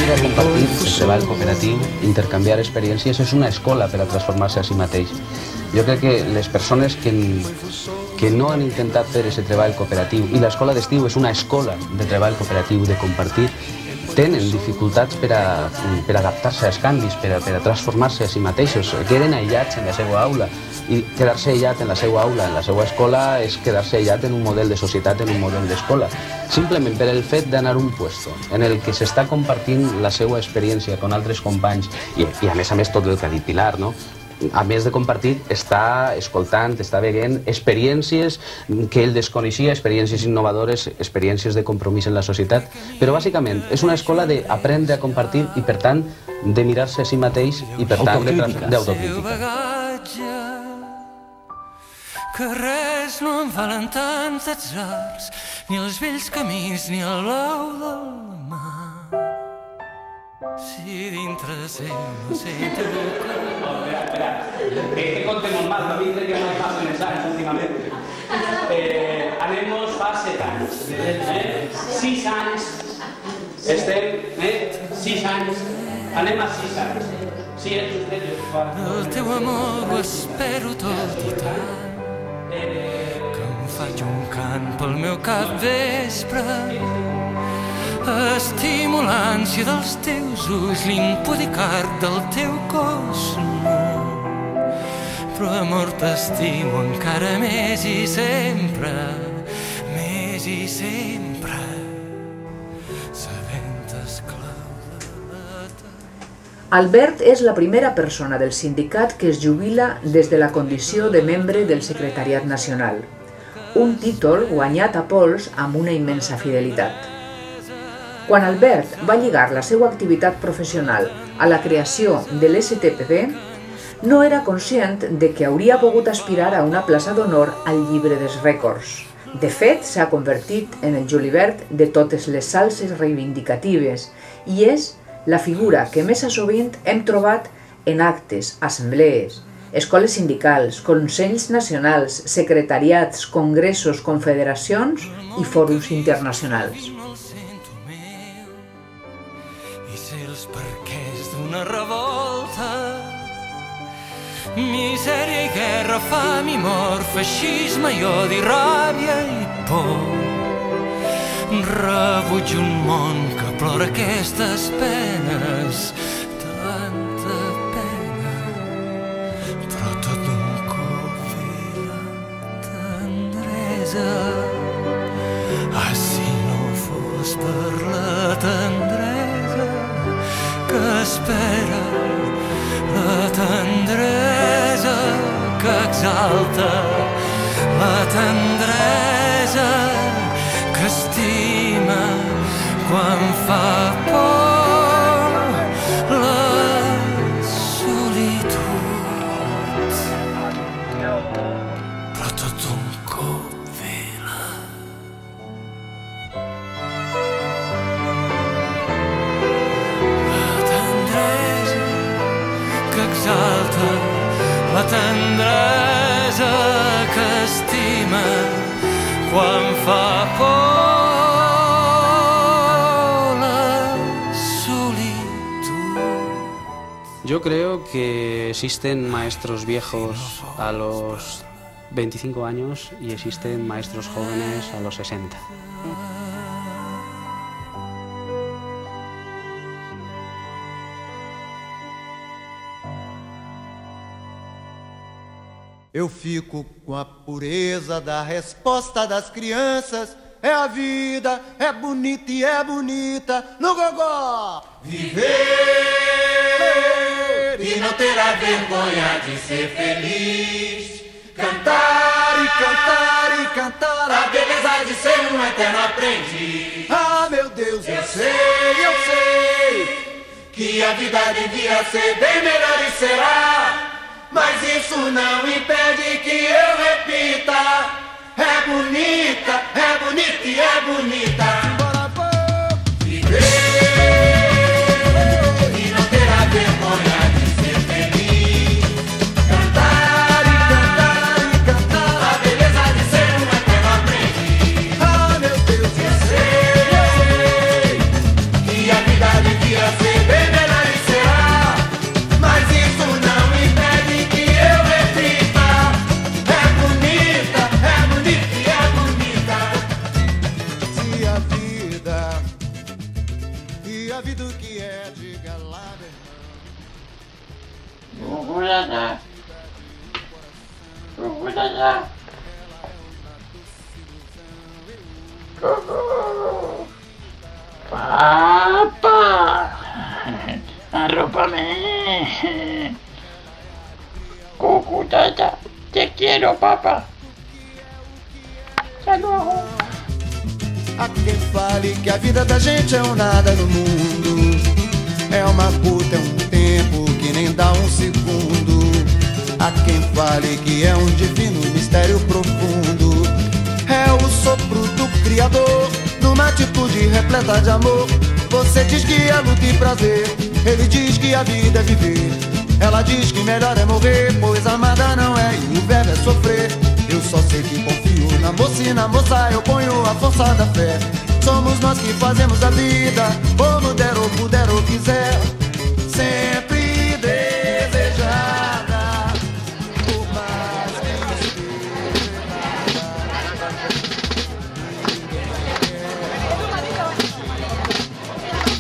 aprendre a compartir el treball cooperatiu, intercanviar experiències, és una escola per a transformar-se a si mateix. Jo crec que les persones que no han intentat fer aquest treball cooperatiu, i l'escola d'estiu és una escola de treball cooperatiu, de compartir, tenen dificultats per adaptar-se als canvis, per a transformar-se a si mateixos, queden aïllats en la seva aula, i quedar-se aïllat en la seva aula, en la seva escola, és quedar-se aïllat en un model de societat, en un model d'escola. Simplement per el fet d'anar a un puesto en el que s'està compartint la seva experiència amb altres companys, i a més tot el que ha dit Pilar, no? A més de compartir, està escoltant, està veient experiències que ell desconeixia, experiències innovadores, experiències de compromís en la societat, però bàsicament és una escola d'aprendre a compartir i, per tant, de mirar-se a si mateix i, per tant, d'autocrítica. Que res no em valen tants atzars, ni els vells camins ni el blau del mar. Si dintre sempre sento que... Espera, que conte molt mal, a mi crec que no hi passen els anys últimament. Anem-nos fa 7 anys, 6 anys, estem, 6 anys, anem a 6 anys. Sí, és justet, el teu amor ho espero tot i tant, que em faig un cant pel meu cap vespre. Estimo l'ànsia dels teus ulls, l'impudicar del teu cos nu. Però amor t'estimo encara més i sempre, sabent esclau de la Albert és la primera persona del sindicat que es jubila des de la condició de membre del Secretariat Nacional, un títol guanyat a pols amb una immensa fidelitat. Quan Albert va lligar la seva activitat professional a la creació de l'STPB, no era conscient de que hauria pogut aspirar a una plaça d'honor al llibre dels rècords. De fet, s'ha convertit en el julivert de totes les salses reivindicatives i és la figura que més sovint hem trobat en actes, assemblees, escoles sindicals, consells nacionals, secretariats, congressos, confederacions i fòrums internacionals. Revolta, misèria i guerra, fam i mort, feixisme i odi, ràbia i por. Rebuig un món que plora aquestes penes, tanta pena, però tot un cop ve la tendresa. Si no fos per la tendresa que espera, la tendresa que exalta, la tendresa que estima quan fa por la solitud. Però tot un cop ve exalta, la tendresa que estima quan fa por la solitud. Yo creo que existen maestros viejos a los 25 años y existen maestros jóvenes a los 60. Eu fico com a pureza da resposta das crianças. É a vida, é bonita e é bonita no gogó. Viver e não ter a vergonha de ser feliz. Cantar e cantar e cantar a beleza de ser um eterno aprendiz. Ah, meu Deus, eu sei que a vida devia ser bem melhor e será. Mas isso não impede que eu repita. É bonita e é bonita. Viver e não ter a vergonha de ser feliz. Cantar e cantar e cantar a beleza de ser um eterno aprendiz. Ah, meu Deus, eu sei que a vida devia ser a vida o que é, diga lá, meu irmão. Papá, arrópame. Cucutata, te quiero, papá. Salud. Há quem fale que a vida da gente é um nada no mundo. É uma puta, é um tempo que nem dá um segundo. Há quem fale que é um divino mistério profundo. É o sopro do Criador, numa atitude repleta de amor. Você diz que é luta e prazer, ele diz que a vida é viver. Ela diz que melhor é morrer, pois amada não é e o verbo é sofrer. Eu só sei que confio na moça e na moça eu ponho a força da fé. Somos nós que fazemos a vida, como der ou puder ou quiser. Sempre desejada, por mais que esteja nada. Ninguém quer.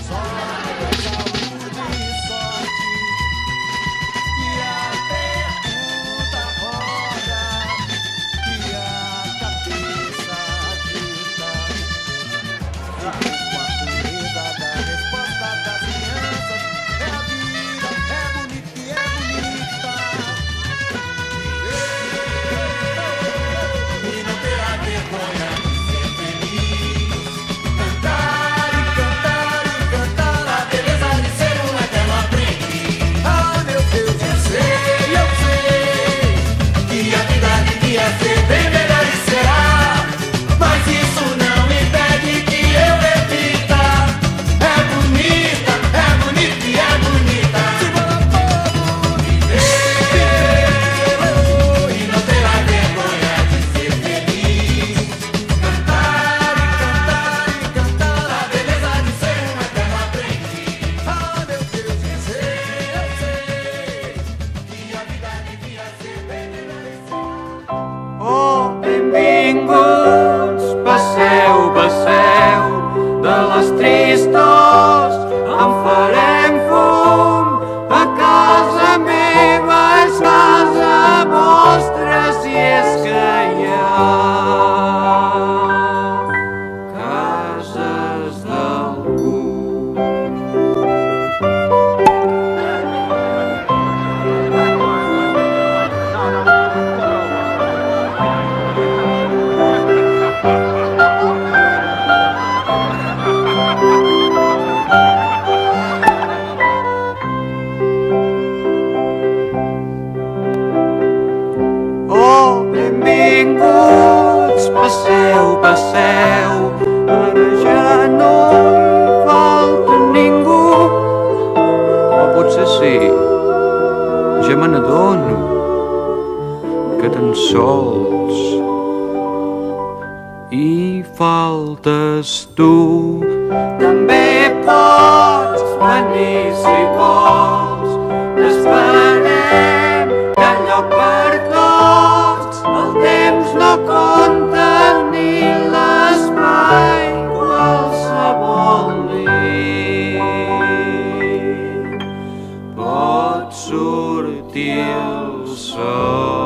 Só saúde e sorte. E a pergunta roda, e a cabeça agita. Fico com a pureza da resposta das crianças. É a vida, é bonita e é bonita. E não terá vergonha de ser feliz. Cantar e cantar e cantar a beleza de ser um eterno aprendiz. Ah, meu Deus, eu sei que a vida devia ser bem melhor e será. Mas isso não impede que eu repita. É bonita e é bonita. Viver e não terá vergonha de ser feliz. Cantar e cantar e cantar a beleza de ser um eterno aprendiz. Ah, meu Deus, eu sei que a vida devia ser bem melhor e será. Oh, benvinguts, passeu, passeu, de les tristos en farem fum. A casa meva és casa vostra, si és que hi ha cases d'algú. Oh, benvinguts, passeu, passeu, ara ja no hi falta ningú. O potser sí, ja me n'adono que tan sols hi faltes tu. També pots venir si vols, t'esperem, hi ha lloc per tots. El temps no compta ni l'espai, qualsevol nit pot sortir el sol.